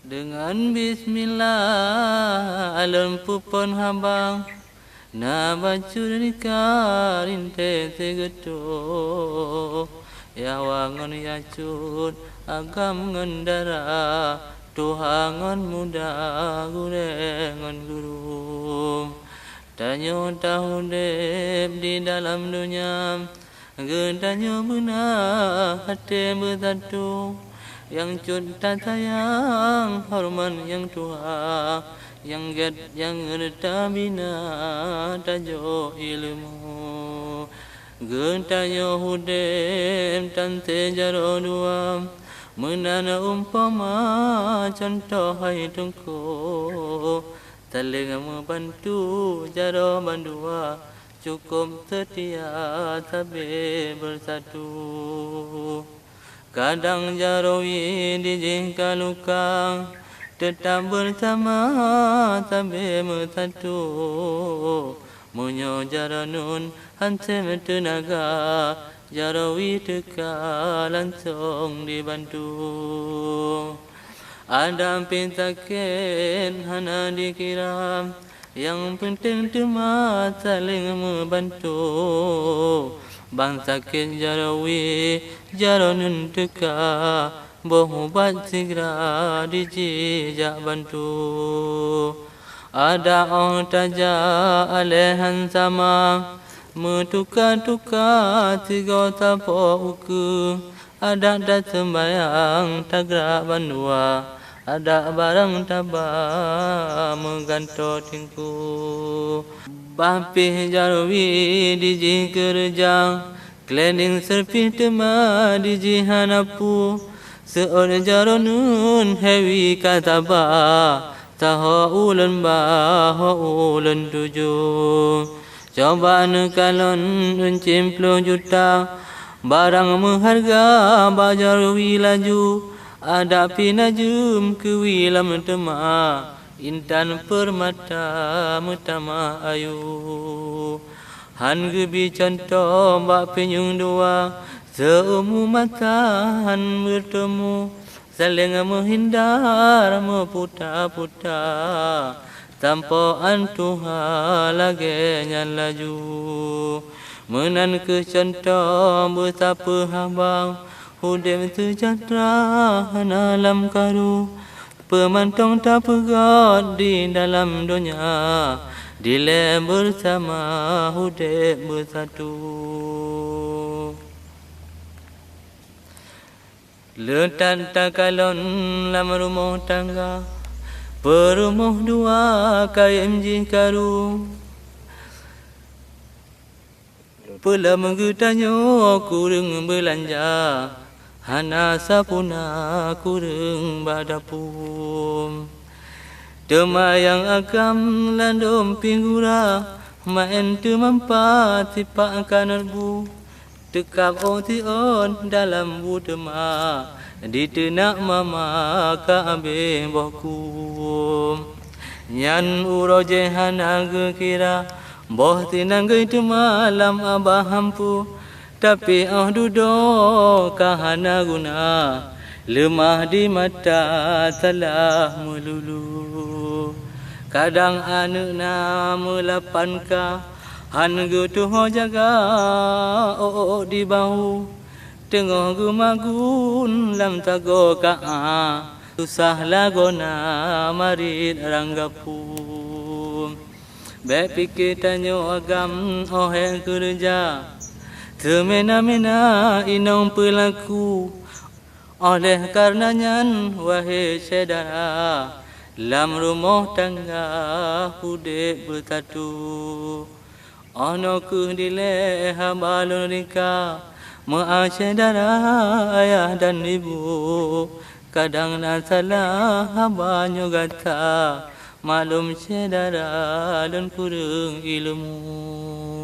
Dengan bismillah alam pupon habang na bacurika rinte segeto yawangon yacut agam ngendara tuhangon muda gurengon guru tanyo tahudep di dalam dunia gedanyo benar hati bersatu yang cinta sayang hormat yang tua yang gad yang ngerta bina tajo ilmu gentayo hudem tante jaro dua menana umpama contoh hai tungku saling membantu jaro bandua cukup setia sabe bersatu kadang jarawi dijingka luka tetap bersama sambil bersatu munyo jaranun hansem tenaga jarawi teka langsung dibantu ada pintaken hana dikira yang penting cuma saling membantu bangsa ken jarawi jaranun teka bohubat segera dijijak bantu ada orang taja alehan sama metuka-tuka tiga tapo uku ada dah sembayang tagra bandua ada barang tabah mengganto tingku bapih jarwi diji kerja cleaning serpih tema diji hanapu seorang jaronun hewi kataba taho ulen baho ulen tujuh coba nekalon 90 juta barang mengharga bajar wilaju ada pinajum ke wilam tema intan permata mutama ayu han gebi contoh bak penyung dua seumu mata han bertemu saling menghindar meputa-puta tanpa antuha lagi laju menan ke contoh betapa habang hudem sejahtera alam karu pemantong tak pegat di dalam dunia dilem bersama hudem bersatu letan takalon lam rumah tangga perumah dua KMJ karu pula menggetanyo kurang belanja hana sapuna kurang badapum temayang agam landom pinggura main temampat sipak kanarbu tekap on dalam budema di tenak mama kaabe boku nyan uroje hana kira boh tinang itu malam abah hampu tapi dudo kahana guna lemah di mata salah melulu kadang anu na melapan ka han gutu jaga di bahu tengah gumagun lam tago ka susah lagona marit ranggapu bepikir tanyo agam yang kerja semena-mena inong pelaku oleh karenanya wahai saudara lam rumah tangga hudep bersatu ono ku dile habalun rika maaf saudara ayah dan ibu kadang nak salah habanyo gata malum saudara dan kurang ilmu